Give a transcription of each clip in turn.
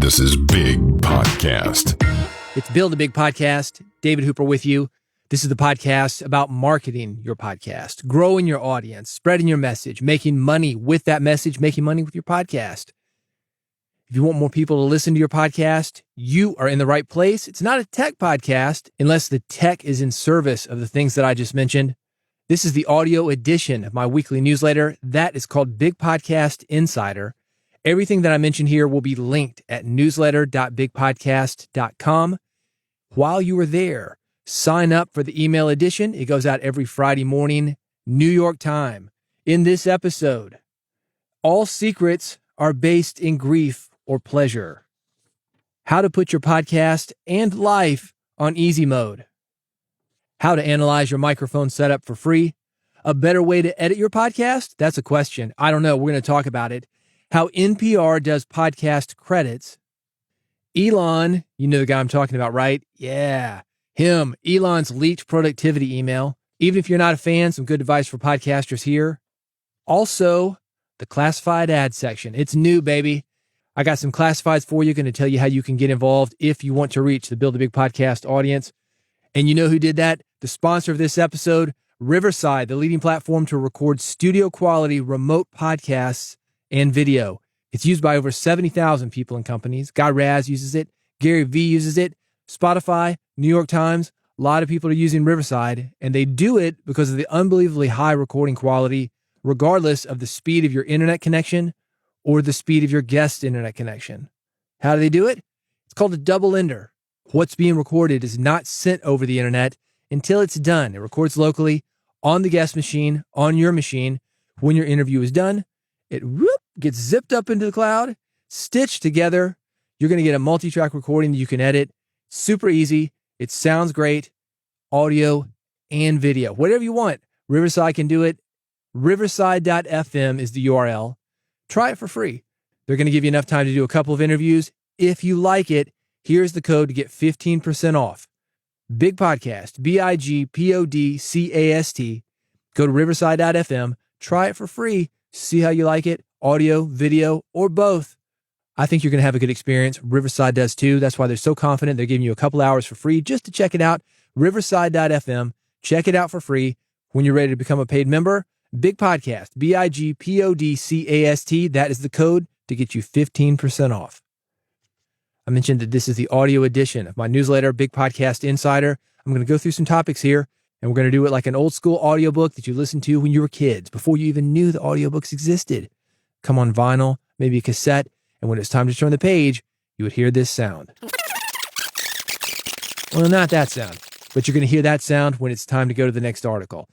This is Big Podcast. It's Build a Big Podcast. David Hooper with you. This is the podcast about marketing your podcast, growing your audience, spreading your message, making money with that message, making money with your podcast. If you want more people to listen to your podcast, you are in the right place. It's not a tech podcast unless the tech is in service of the things that I just mentioned. This is the audio edition of my weekly newsletter. That is called Big Podcast Insider. Everything that I mentioned here will be linked at newsletter.bigpodcast.com. While you are there, sign up for the email edition. It goes out every Friday morning, New York time. In this episode, all secrets are based in grief or pleasure. How to put your podcast and life on easy mode. How to analyze your microphone setup for free. A better way to edit your podcast? That's a question. I don't know. We're going to talk about it. How NPR does podcast credits. Elon, you know the guy I'm talking about, right? Yeah, him. Elon's leaked productivity email. Even if you're not a fan, some good advice for podcasters here. Also, the classified ad section. It's new, baby. I got some classifieds for you. Going to tell you how you can get involved if you want to reach the Build a Big Podcast audience. And you know who did that? The sponsor of this episode, Riverside, the leading platform to record studio quality remote podcasts and video. It's used by over 70,000 people and companies. Guy Raz uses it. Gary Vee uses it. Spotify, New York Times, a lot of people are using Riverside, and they do it because of the unbelievably high recording quality, regardless of the speed of your internet connection or the speed of your guest internet connection. How do they do it? It's called a double ender. What's being recorded is not sent over the internet until it's done. It records locally on the guest machine, on your machine. When your interview is done, it gets zipped up into the cloud, stitched together. You're going to get a multi-track recording that you can edit. Super easy. It sounds great. Audio and video. Whatever you want. Riverside can do it. Riverside.fm is the URL. Try it for free. They're going to give you enough time to do a couple of interviews. If you like it, here's the code to get 15% off. Big Podcast, BIGPODCAST. Go to riverside.fm. Try it for free. See how you like it, audio, video, or both. I think you're going to have a good experience. Riverside does too. That's why they're so confident. They're giving you a couple hours for free just to check it out. Riverside.fm. Check it out for free. When you're ready to become a paid member, Big Podcast, BIGPODCAST. That is the code to get you 15% off. I mentioned that this is the audio edition of my newsletter, Big Podcast Insider. I'm going to go through some topics here. And we're going to do it like an old school audiobook that you listened to when you were kids, before you even knew the audiobooks existed. Come on vinyl, maybe a cassette, and when it's time to turn the page, you would hear this sound. Well, not that sound, but you're going to hear that sound when it's time to go to the next article.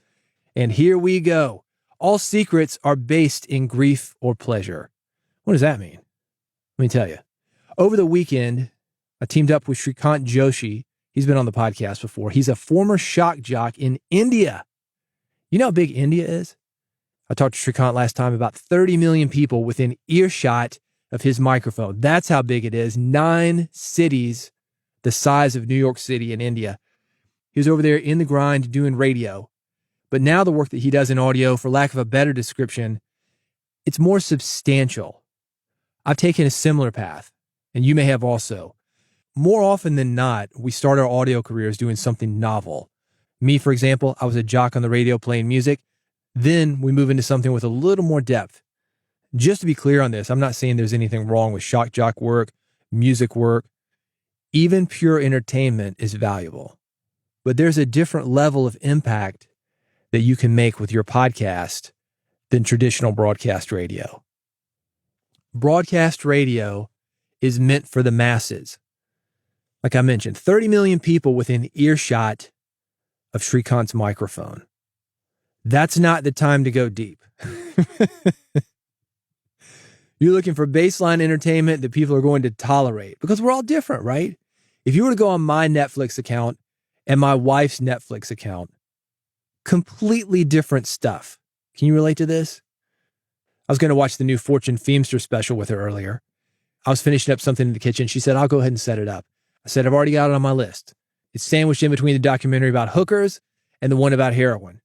And here we go. All secrets are based in grief or pleasure. What does that mean? Let me tell you. Over the weekend, I teamed up with Shrikant Joshi. He's been on the podcast before. He's a former shock jock in India. You know how big India is? I talked to Shrikant last time, about 30 million people within earshot of his microphone. That's how big it is. 9 cities the size of New York City in India. He was over there in the grind doing radio. But now the work that he does in audio, for lack of a better description, it's more substantial. I've taken a similar path, and you may have also. More often than not, we start our audio careers doing something novel. Me, for example, I was a jock on the radio playing music. Then we move into something with a little more depth. Just to be clear on this, I'm not saying there's anything wrong with shock jock work, music work. Even pure entertainment is valuable. But there's a different level of impact that you can make with your podcast than traditional broadcast radio. Broadcast radio is meant for the masses. Like I mentioned, 30 million people within earshot of Shrikant's microphone. That's not the time to go deep. You're looking for baseline entertainment that people are going to tolerate because we're all different, right? If you were to go on my Netflix account and my wife's Netflix account, completely different stuff. Can you relate to this? I was going to watch the new Fortune Feimster special with her earlier. I was finishing up something in the kitchen. She said, I'll go ahead and set it up. I said, I've already got it on my list. It's sandwiched in between the documentary about hookers and the one about heroin.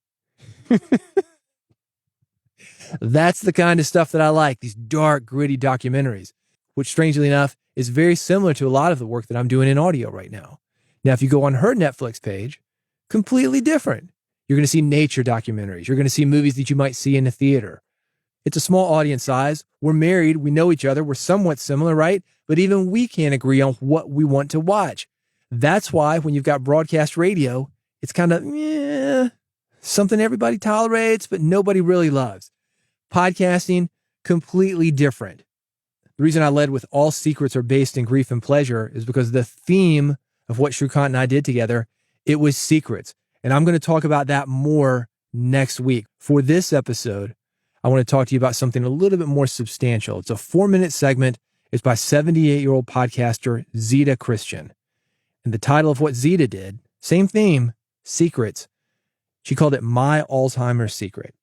That's the kind of stuff that I like, these dark, gritty documentaries, which strangely enough is very similar to a lot of the work that I'm doing in audio right now. Now, if you go on her Netflix page, completely different. You're going to see nature documentaries. You're going to see movies that you might see in a theater. It's a small audience size. We're married. We know each other. We're somewhat similar, right? But even we can't agree on what we want to watch. That's why when you've got broadcast radio, it's kind of something everybody tolerates, but nobody really loves. Podcasting, completely different. The reason I led with all secrets are based in grief and pleasure is because the theme of what Shrikant and I did together, it was secrets. And I'm going to talk about that more next week. For this episode, I want to talk to you about something a little bit more substantial. It's a 4-minute segment. It's by 78-year-old podcaster Zita Christian. And the title of what Zita did, same theme, secrets. She called it My Alzheimer's Secret.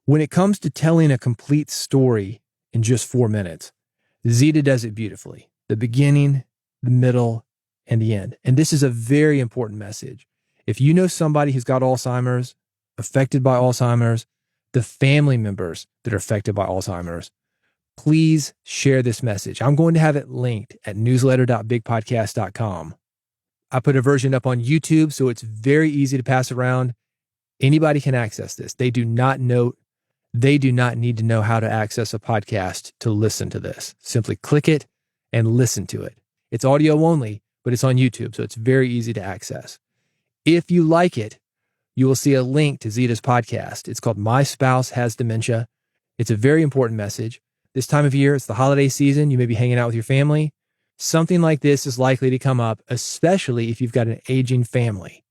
When it comes to telling a complete story in just 4 minutes, Zita does it beautifully. The beginning, the middle, and the end. And this is a very important message. If you know somebody who's got Alzheimer's, affected by Alzheimer's, the family members that are affected by Alzheimer's, please share this message. I'm going to have it linked at newsletter.bigpodcast.com. I put a version up on YouTube, so it's very easy to pass around. Anybody can access this. They do not need to know how to access a podcast to listen to this. Simply click it and listen to it. It's audio only, but it's on YouTube, so it's very easy to access. If you like it, you will see a link to Zita's podcast. It's called My Spouse Has Dementia. It's a very important message. This time of year, it's the holiday season. You may be hanging out with your family. Something like this is likely to come up, especially if you've got an aging family.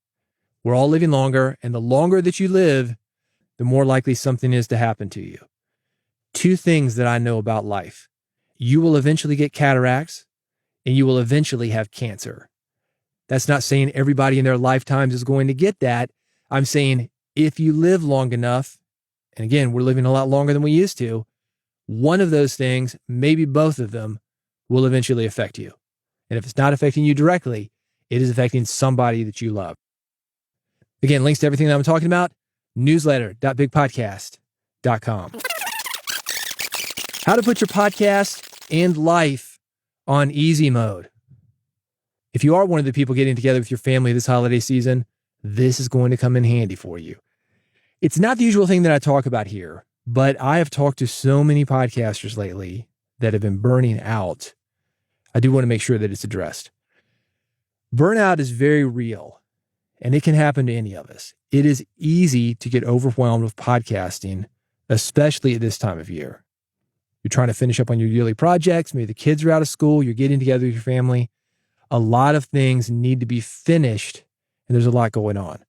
We're all living longer, and the longer that you live, the more likely something is to happen to you. 2 things that I know about life. You will eventually get cataracts, and you will eventually have cancer. That's not saying everybody in their lifetimes is going to get that. I'm saying if you live long enough, and again, we're living a lot longer than we used to, one of those things, maybe both of them, will eventually affect you. And if it's not affecting you directly, it is affecting somebody that you love. Again, links to everything that I'm talking about, newsletter.bigpodcast.com. How to put your podcast and life on easy mode. If you are one of the people getting together with your family this holiday season, this is going to come in handy for you. It's not the usual thing that I talk about here, but I have talked to so many podcasters lately that have been burning out. I do want to make sure that it's addressed. Burnout is very real, and it can happen to any of us. It is easy to get overwhelmed with podcasting, especially at this time of year. You're trying to finish up on your yearly projects. Maybe the kids are out of school. You're getting together with your family. A lot of things need to be finished, and there's a lot going on.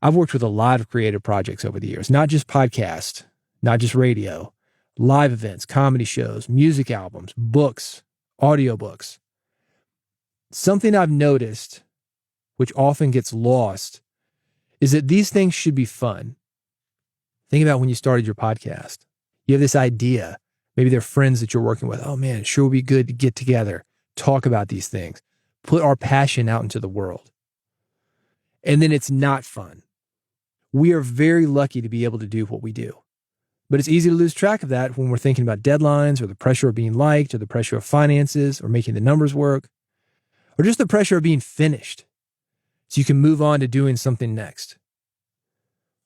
I've worked with a lot of creative projects over the years, not just podcasts, not just radio, live events, comedy shows, music albums, books, audiobooks. Something I've noticed, which often gets lost, is that these things should be fun. Think about when you started your podcast. You have this idea. Maybe they're friends that you're working with. Oh man, it sure would be good to get together, talk about these things, put our passion out into the world. And then it's not fun. We are very lucky to be able to do what we do. But it's easy to lose track of that when we're thinking about deadlines or the pressure of being liked or the pressure of finances or making the numbers work or just the pressure of being finished so you can move on to doing something next.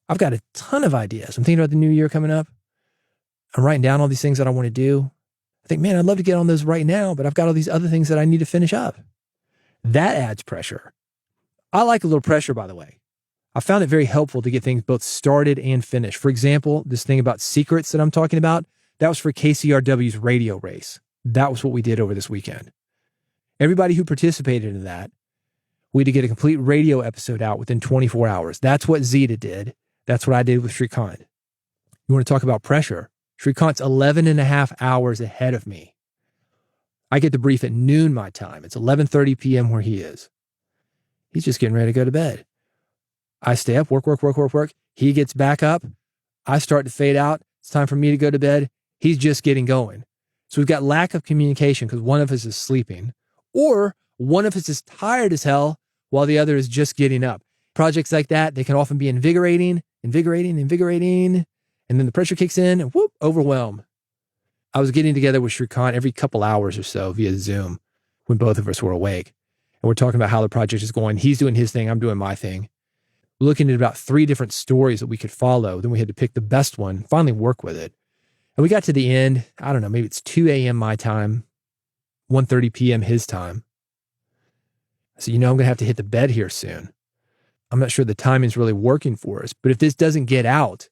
I've got a ton of ideas. I'm thinking about the new year coming up. I'm writing down all these things that I want to do. I think, man, I'd love to get on those right now, but I've got all these other things that I need to finish up. That adds pressure. I like a little pressure, by the way. I found it very helpful to get things both started and finished. For example, this thing about secrets that I'm talking about, that was for KCRW's radio race. That was what we did over this weekend. Everybody who participated in that, we had to get a complete radio episode out within 24 hours. That's what Zita did. That's what I did with Shrikant. You want to talk about pressure? Shrikant's 11 and a half hours ahead of me. I get the brief at noon my time. It's 11:30 p.m. where he is. He's just getting ready to go to bed. I stay up, work. He gets back up. I start to fade out. It's time for me to go to bed. He's just getting going. So we've got lack of communication because one of us is sleeping or one of us is tired as hell while the other is just getting up. Projects like that, they can often be invigorating. And then the pressure kicks in and whoop, overwhelm. I was getting together with Shrikant every couple hours or so via Zoom when both of us were awake. And we're talking about how the project is going. He's doing his thing. I'm doing my thing. We're looking at about 3 different stories that we could follow. Then we had to pick the best one, finally work with it. And we got to the end. I don't know, maybe it's 2 a.m. my time, 1:30 p.m. his time. I said, I'm going to have to hit the bed here soon. I'm not sure the timing's really working for us. But if this doesn't get out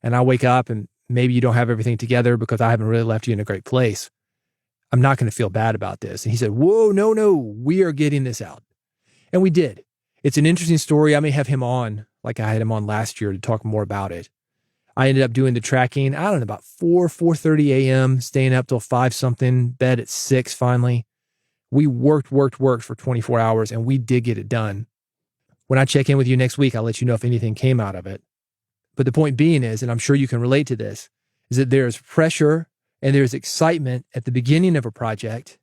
and I wake up and maybe you don't have everything together because I haven't really left you in a great place, I'm not going to feel bad about this. And he said, whoa, no, we are getting this out. And we did. It's an interesting story. I may have him on, like I had him on last year, to talk more about it. I ended up doing the tracking, I don't know, about 4:30 a.m., staying up till 5 something, bed at 6 finally. We worked for 24 hours, and we did get it done. When I check in with you next week, I'll let you know if anything came out of it. But the point being is, and I'm sure you can relate to this, is that there's pressure and there's excitement at the beginning of a project,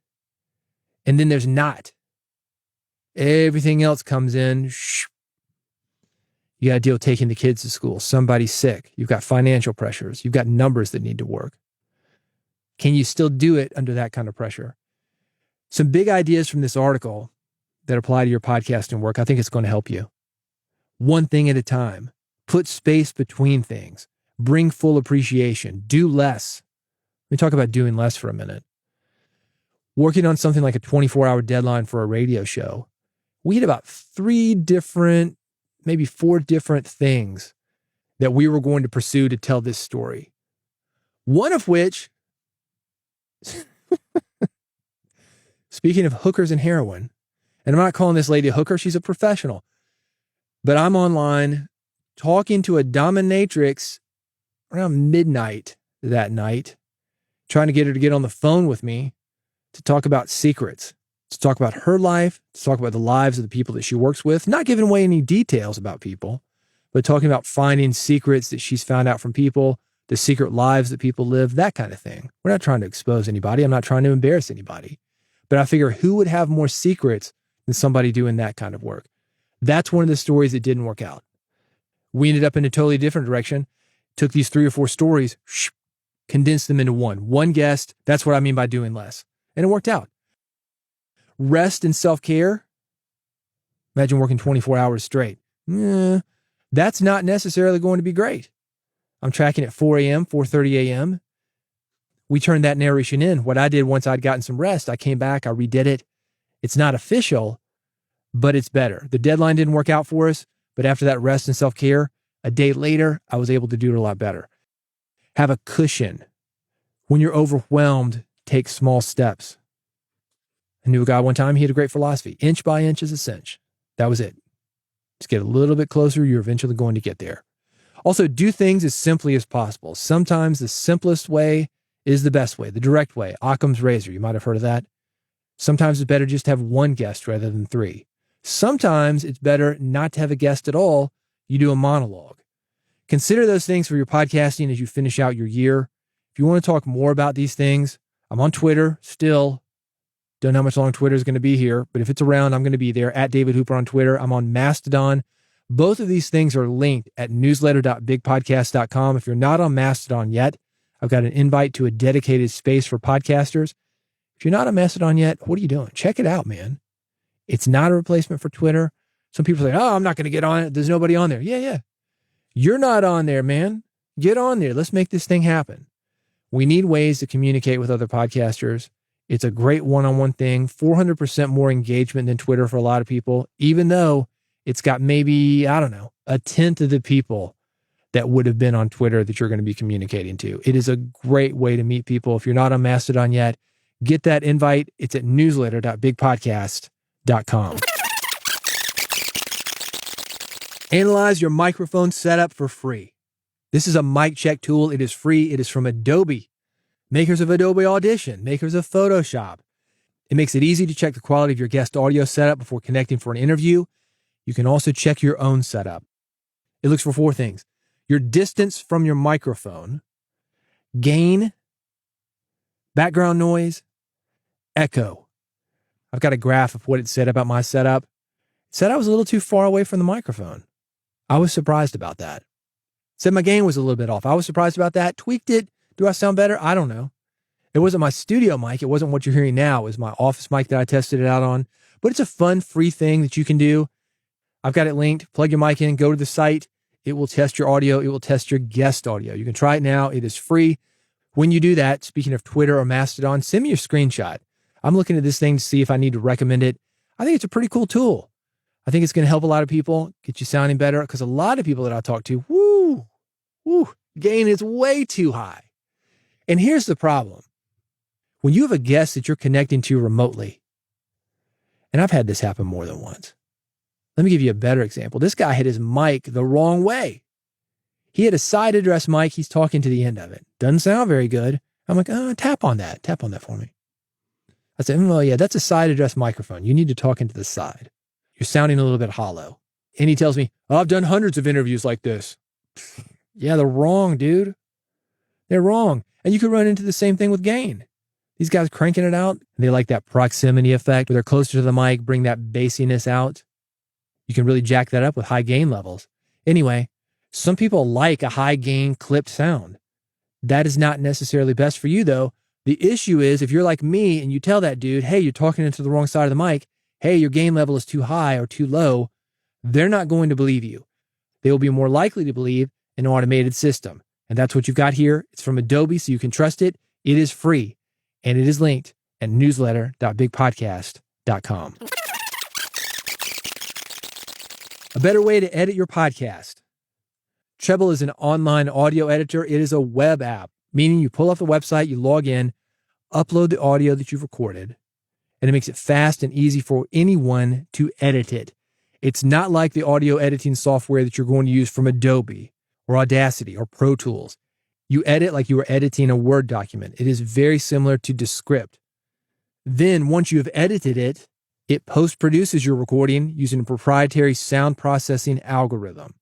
and then there's not. Everything else comes in. You got to deal with taking the kids to school. Somebody's sick. You've got financial pressures. You've got numbers that need to work. Can you still do it under that kind of pressure? Some big ideas from this article that apply to your podcasting work. I think it's going to help you. One thing at a time. Put space between things. Bring full appreciation. Do less. Let me talk about doing less for a minute. Working on something like a 24-hour deadline for a radio show, we had about 3 different, maybe 4 different things that we were going to pursue to tell this story. One of which, speaking of hookers and heroin, and I'm not calling this lady a hooker, she's a professional, but I'm online talking to a dominatrix around midnight that night, trying to get her to get on the phone with me to talk about secrets, to talk about her life, to talk about the lives of the people that she works with, not giving away any details about people, but talking about finding secrets that she's found out from people, the secret lives that people live, that kind of thing. We're not trying to expose anybody. I'm not trying to embarrass anybody. But I figure who would have more secrets than somebody doing that kind of work? That's one of the stories that didn't work out. We ended up in a totally different direction, took these 3 or 4 stories, condensed them into one guest. That's what I mean by doing less. And it worked out. Rest and self-care. Imagine working 24 hours straight. That's not necessarily going to be great. I'm tracking at 4 a.m., 4:30 a.m. We turned that narration in. What I did once I'd gotten some rest, I came back, I redid it. It's not official, but it's better. The deadline didn't work out for us, but after that rest and self-care, a day later, I was able to do it a lot better. Have a cushion. When you're overwhelmed, take small steps. I knew a guy one time, he had a great philosophy. Inch by inch is a cinch. That was it. Just get a little bit closer, you're eventually going to get there. Also, do things as simply as possible. Sometimes the simplest way is the best way, the direct way. Occam's razor, you might have heard of that. Sometimes it's better just to have 1 guest rather than 3. Sometimes it's better not to have a guest at all. You do a monologue. Consider those things for your podcasting as you finish out your year. If you want to talk more about these things, I'm on Twitter still. Don't know how much long Twitter is going to be here, but if it's around, I'm going to be there at David Hooper on Twitter. I'm on Mastodon. Both of these things are linked at newsletter.bigpodcast.com. If you're not on Mastodon yet, I've got an invite to a dedicated space for podcasters. If you're not on Mastodon yet, what are you doing? Check it out, man. It's not a replacement for Twitter. Some people say, I'm not going to get on it. There's nobody on there. Yeah. You're not on there, man. Get on there. Let's make this thing happen. We need ways to communicate with other podcasters. It's a great one-on-one thing, 400% more engagement than Twitter for a lot of people, even though it's got maybe, a tenth of the people that would have been on Twitter that you're going to be communicating to. It is a great way to meet people. If you're not on Mastodon yet, get that invite. It's at newsletter.bigpodcast.com. Analyze your microphone setup for free. This is a mic check tool. It is free. It is from Adobe, makers of Adobe Audition, makers of Photoshop. It makes it easy to check the quality of your guest audio setup before connecting for an interview. You can also check your own setup. It looks for 4 things: your distance from your microphone, gain, background noise, echo. I've got a graph of what it said about my setup. It said I was a little too far away from the microphone. I was surprised about that. It said my gain was a little bit off. I was surprised about that. Tweaked it. Do I sound better? I don't know. It wasn't my studio mic. It wasn't what you're hearing now. It was my office mic that I tested it out on. But it's a fun, free thing that you can do. I've got it linked. Plug your mic in, go to the site. It will test your audio. It will test your guest audio. You can try it now. It is free. When you do that, speaking of Twitter or Mastodon, send me your screenshot. I'm looking at this thing to see if I need to recommend it. I think it's a pretty cool tool. I think it's going to help a lot of people, get you sounding better, because a lot of people that I talk to, gain is way too high. And here's the problem. When you have a guest that you're connecting to remotely, and I've had this happen more than once. Let me give you a better example. This guy had his mic the wrong way. He had a side address mic. He's talking to the end of it. Doesn't sound very good. I'm like, tap on that. Tap on that for me. I said, well, yeah, that's a side address microphone. You need to talk into the side. You're sounding a little bit hollow. And he tells me, I've done hundreds of interviews like this. Yeah, they're wrong, dude. They're wrong. And you could run into the same thing with gain. These guys cranking it out, they like that proximity effect where they're closer to the mic, bring that bassiness out. You can really jack that up with high gain levels. Anyway, some people like a high gain clipped sound. That is not necessarily best for you though. The issue is if you're like me and you tell that dude, hey, you're talking into the wrong side of the mic, hey, your gain level is too high or too low, they're not going to believe you. They will be more likely to believe an automated system. And that's what you've got here. It's from Adobe, so you can trust it. It is free, and it is linked at newsletter.bigpodcast.com. A better way to edit your podcast. Treble is an online audio editor. It is a web app, meaning you pull up the website, you log in, upload the audio that you've recorded, and it makes it fast and easy for anyone to edit it. It's not like the audio editing software that you're going to use from Adobe or Audacity or Pro Tools. You edit like you were editing a Word document. It is very similar to Descript. Then once you have edited it, it post-produces your recording using a proprietary sound processing algorithm.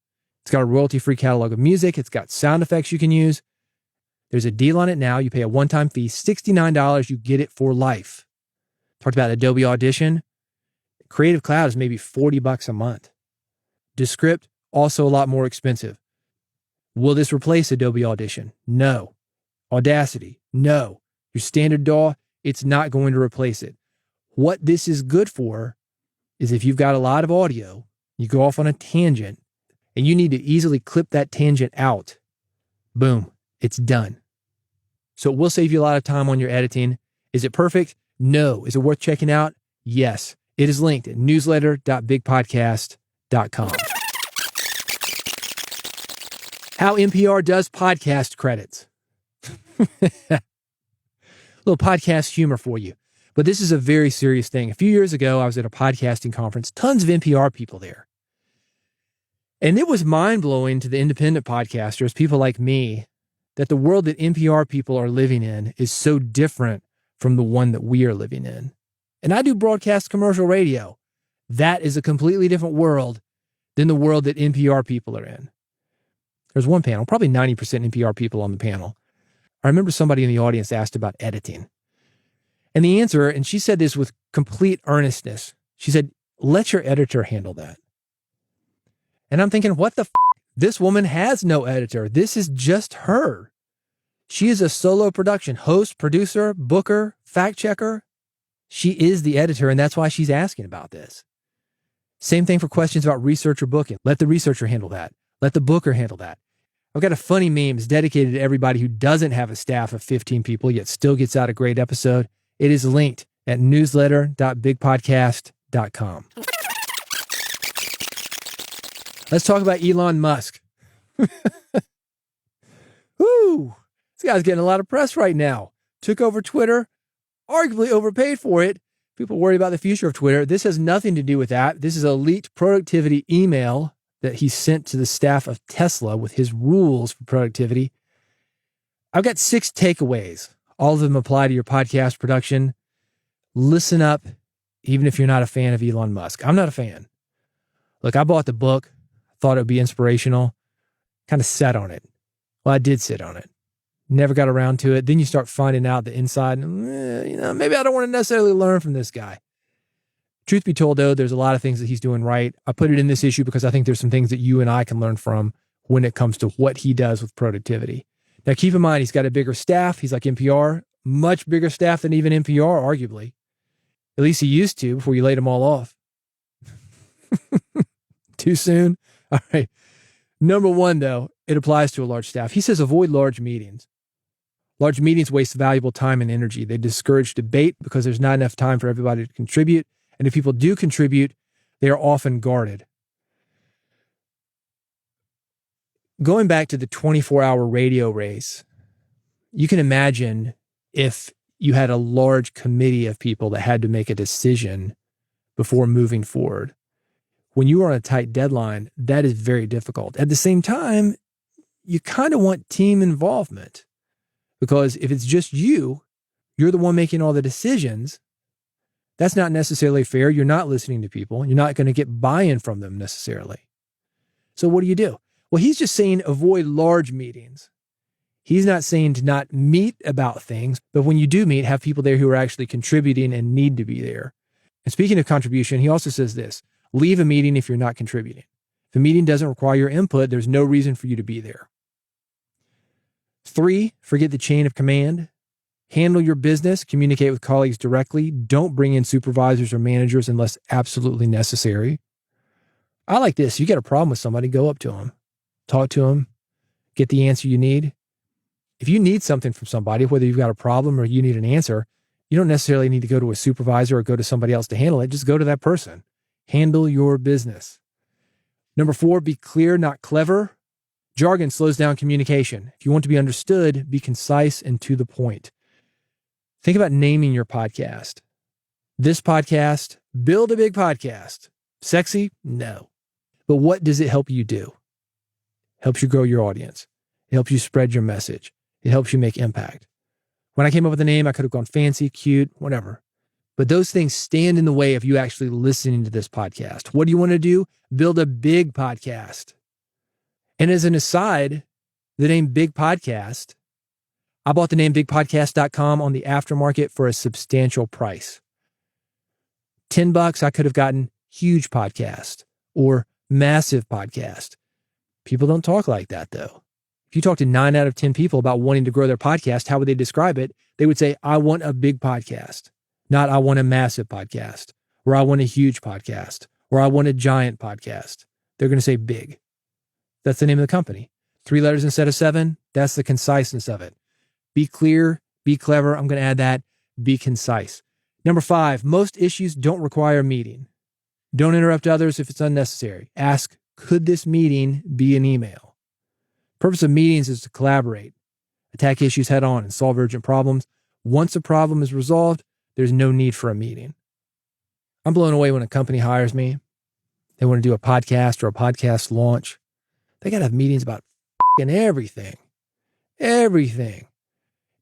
It's got a royalty-free catalog of music. It's got sound effects you can use. There's a deal on it now. You pay a one-time fee, $69. You get it for life. Talked about Adobe Audition. Creative Cloud is maybe $40 a month. Descript, also a lot more expensive. Will this replace Adobe Audition? No. Audacity? No. Your standard DAW? It's not going to replace it. What this is good for is if you've got a lot of audio, you go off on a tangent, and you need to easily clip that tangent out. Boom. It's done. So it will save you a lot of time on your editing. Is it perfect? No. Is it worth checking out? Yes. It is linked at newsletter.bigpodcast.com. How NPR does podcast credits. Little podcast humor for you. But this is a very serious thing. A few years ago, I was at a podcasting conference, tons of NPR people there. And it was mind-blowing to the independent podcasters, people like me, that the world that NPR people are living in is so different from the one that we are living in. And I do broadcast commercial radio. That is a completely different world than the world that NPR people are in. There's one panel, probably 90% NPR people on the panel. I remember somebody in the audience asked about editing. And the answer, and she said this with complete earnestness, she said, let your editor handle that. And I'm thinking, what the f***? This woman has no editor. This is just her. She is a solo production host, producer, booker, fact checker. She is the editor, and that's why she's asking about this. Same thing for questions about research or booking. Let the researcher handle that. Let the booker handle that. I've got a funny meme. It's dedicated to everybody who doesn't have a staff of 15 people, yet still gets out a great episode. It is linked at newsletter.bigpodcast.com. Let's talk about Elon Musk. Woo! This guy's getting a lot of press right now. Took over Twitter, arguably overpaid for it. People worry about the future of Twitter. This has nothing to do with that. This is a leaked productivity email that he sent to the staff of Tesla with his rules for productivity. I've got 6 takeaways. All of them apply to your podcast production. Listen up, even if you're not a fan of Elon Musk. I'm not a fan. Look, I bought the book, thought it would be inspirational, kind of sat on it. Well, I did sit on it. Never got around to it. Then you start finding out the inside, and, maybe I don't want to necessarily learn from this guy. Truth be told, though, there's a lot of things that he's doing right. I put it in this issue because I think there's some things that you and I can learn from when it comes to what he does with productivity. Now, keep in mind, he's got a bigger staff. He's like NPR, much bigger staff than even NPR, arguably. At least he used to before you laid them all off. Too soon? All right. Number one, though, it applies to a large staff. He says avoid large meetings. Large meetings waste valuable time and energy. They discourage debate because there's not enough time for everybody to contribute. And if people do contribute, they are often guarded. Going back to the 24-hour radio race, you can imagine if you had a large committee of people that had to make a decision before moving forward. When you are on a tight deadline, that is very difficult. At the same time, you kind of want team involvement, because if it's just you're the one making all the decisions, that's not necessarily fair. You're not listening to people. You're not going to get buy-in from them necessarily. So what do? Well, he's just saying avoid large meetings. He's not saying to not meet about things, but when you do meet, have people there who are actually contributing and need to be there. And speaking of contribution, he also says this: leave a meeting if you're not contributing. If a meeting doesn't require your input, there's no reason for you to be there. 3, forget the chain of command. Handle your business, communicate with colleagues directly. Don't bring in supervisors or managers unless absolutely necessary. I like this. You got a problem with somebody, go up to them, talk to them, get the answer you need. If you need something from somebody, whether you've got a problem or you need an answer, you don't necessarily need to go to a supervisor or go to somebody else to handle it. Just go to that person. Handle your business. Number 4, be clear, not clever. Jargon slows down communication. If you want to be understood, be concise and to the point. Think about naming your podcast. This podcast, build a big podcast. Sexy? No. But what does it help you do? It helps you grow your audience. It helps you spread your message. It helps you make impact. When I came up with the name, I could have gone fancy, cute, whatever. But those things stand in the way of you actually listening to this podcast. What do you want to do? Build a big podcast. And as an aside, the name Big Podcast, I bought the name bigpodcast.com on the aftermarket for a substantial price. $10, I could have gotten huge podcast or massive podcast. People don't talk like that, though. If you talk to 9 out of 10 people about wanting to grow their podcast, how would they describe it? They would say, I want a big podcast, not I want a massive podcast, or I want a huge podcast, or I want a giant podcast. They're going to say big. That's the name of the company. 3 letters instead of 7. That's the conciseness of it. Be clear, be clever. I'm going to add that. Be concise. Number 5, most issues don't require a meeting. Don't interrupt others if it's unnecessary. Ask, could this meeting be an email? Purpose of meetings is to collaborate, attack issues head on, and solve urgent problems. Once a problem is resolved, there's no need for a meeting. I'm blown away when a company hires me. They want to do a podcast or a podcast launch. They got to have meetings about everything. Everything.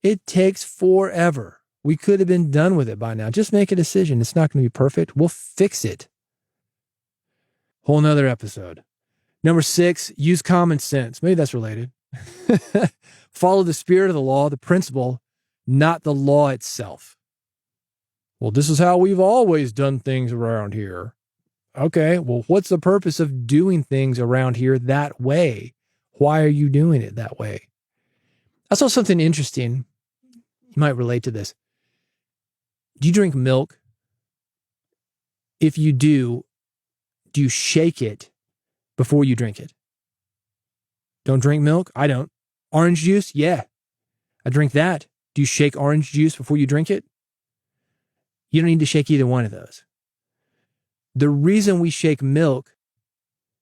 It takes forever. We could have been done with it by now. Just make a decision. It's not going to be perfect. We'll fix it. Whole nother episode. Number 6, use common sense. Maybe that's related. Follow the spirit of the law, the principle, not the law itself. Well, this is how we've always done things around here. Okay, well, what's the purpose of doing things around here that way? Why are you doing it that way? I saw something interesting. You might relate to this. Do you drink milk? If you do you shake it before you drink it? Don't drink milk? I don't. Orange juice? Yeah. I drink that. Do you shake orange juice before you drink it? You don't need to shake either one of those. The reason we shake milk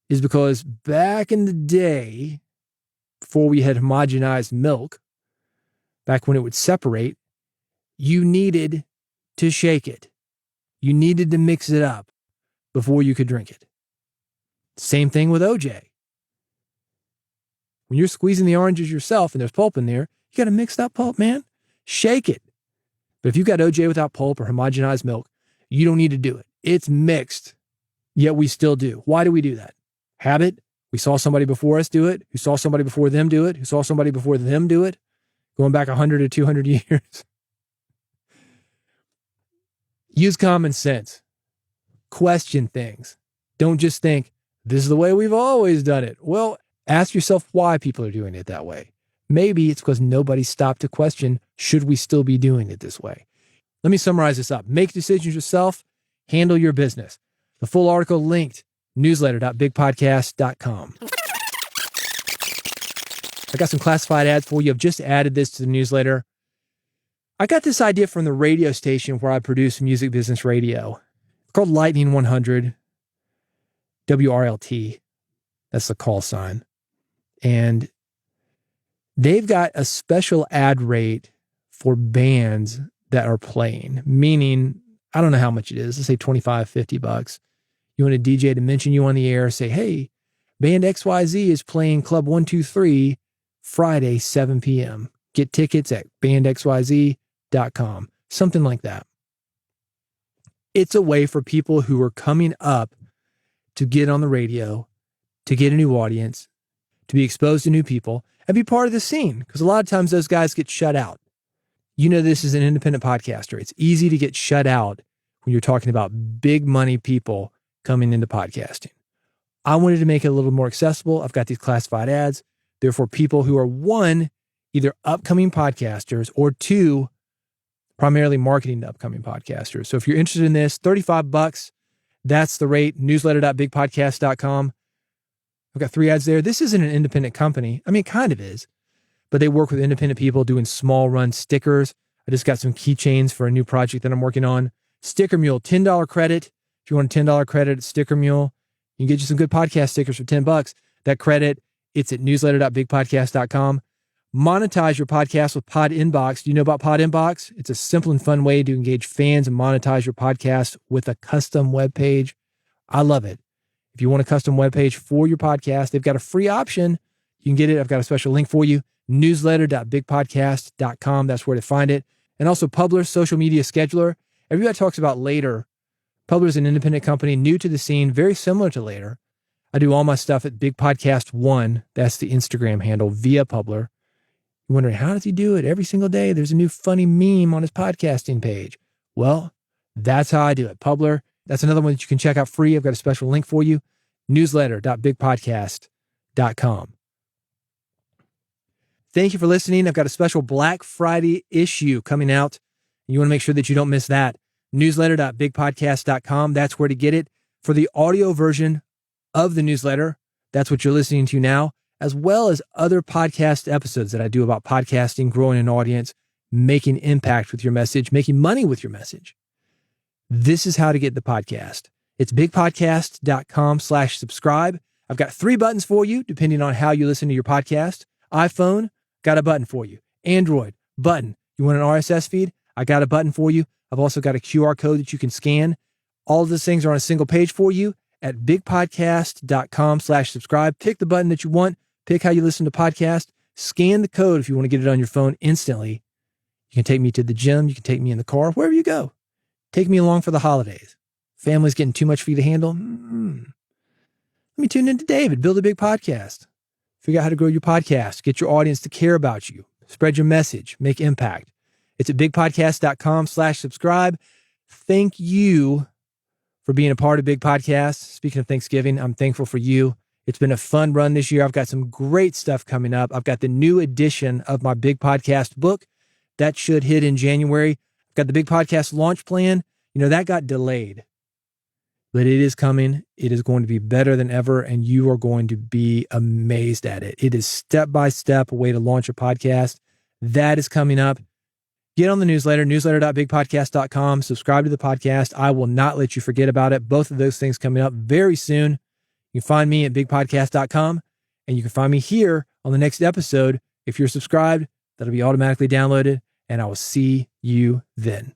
is because back in the day, before we had homogenized milk, back when it would separate, you needed to shake it. You needed to mix it up before you could drink it. Same thing with OJ. When you're squeezing the oranges yourself and there's pulp in there, you got to mix that pulp, man. Shake it. But if you've got OJ without pulp or homogenized milk, you don't need to do it. It's mixed, yet we still do. Why do we do that? Habit. We saw somebody before us do it, who saw somebody before them do it, who saw somebody before them do it, going back 100 or 200 years. Use common sense. Question things. Don't just think, this is the way we've always done it. Well, ask yourself why people are doing it that way. Maybe it's because nobody stopped to question, should we still be doing it this way? Let me summarize this up. Make decisions yourself, handle your business. The full article linked, newsletter.bigpodcast.com. I got some classified ads for you. I've just added this to the newsletter. I got this idea from the radio station where I produce music business radio. It's called Lightning 100, WRLT. That's the call sign. And they've got a special ad rate for bands that are playing, meaning, I don't know how much it is. Let's say $25, $50. You want a DJ to mention you on the air, say, hey, band XYZ is playing Club 123 Friday, 7 p.m. Get tickets at bandxyz.com. Something like that. It's a way for people who are coming up to get on the radio, to get a new audience, to be exposed to new people, and be part of the scene. Because a lot of times those guys get shut out. You know, this is an independent podcaster. It's easy to get shut out when you're talking about big money people coming into podcasting. I wanted to make it a little more accessible. I've got these classified ads. They're for people who are, one, either upcoming podcasters, or two, primarily marketing to upcoming podcasters. So if you're interested in this, $35, that's the rate, newsletter.bigpodcast.com. I've got 3 ads there. This isn't an independent company. I mean, it kind of is, but they work with independent people doing small run stickers. I just got some keychains for a new project that I'm working on. Sticker Mule, $10 credit. If you want a $10 credit at Sticker Mule, you can get you some good podcast stickers for $10. That credit, it's at newsletter.bigpodcast.com. Monetize your podcast with Pod Inbox. Do you know about Pod Inbox? It's a simple and fun way to engage fans and monetize your podcast with a custom web page. I love it. If you want a custom web page for your podcast, they've got a free option. You can get it. I've got a special link for you. Newsletter.bigpodcast.com. That's where to find it. And also Publer, social media scheduler. Everybody talks about Later. Publer is an independent company, new to the scene, very similar to Later. I do all my stuff at Big Podcast One. That's the Instagram handle via Publer. You're wondering, how does he do it? Every single day, there's a new funny meme on his podcasting page. Well, that's how I do it. Publer. That's another one that you can check out free. I've got a special link for you. Newsletter.bigpodcast.com. Thank you for listening. I've got a special Black Friday issue coming out. You want to make sure that you don't miss that. Newsletter.bigpodcast.com. That's where to get it. For the audio version of the newsletter, that's what you're listening to now, as well as other podcast episodes that I do about podcasting, growing an audience, making impact with your message, making money with your message. This is how to get the podcast. It's bigpodcast.com/subscribe. I've got 3 buttons for you, depending on how you listen to your podcast. iPhone, got a button for you. Android, button. You want an RSS feed? I got a button for you. I've also got a QR code that you can scan. All of those things are on a single page for you at bigpodcast.com/subscribe. Pick the button that you want. Pick how you listen to podcasts. Scan the code if you want to get it on your phone instantly. You can take me to the gym. You can take me in the car, wherever you go. Take me along for the holidays. Family's getting too much for you to handle. Let me tune into David. Build a big podcast. Figure out how to grow your podcast. Get your audience to care about you. Spread your message. Make impact. It's at bigpodcast.com/subscribe. Thank you for being a part of Big Podcast. Speaking of Thanksgiving, I'm thankful for you. It's been a fun run this year. I've got some great stuff coming up. I've got the new edition of my Big Podcast book. That should hit in January. I've got the Big Podcast launch plan. You know, that got delayed, but it is coming. It is going to be better than ever, and you are going to be amazed at it. It is step-by-step a way to launch a podcast. That is coming up. Get on the newsletter, newsletter.bigpodcast.com. Subscribe to the podcast. I will not let you forget about it. Both of those things coming up very soon. You can find me at bigpodcast.com, and you can find me here on the next episode. If you're subscribed, that'll be automatically downloaded, and I will see you then.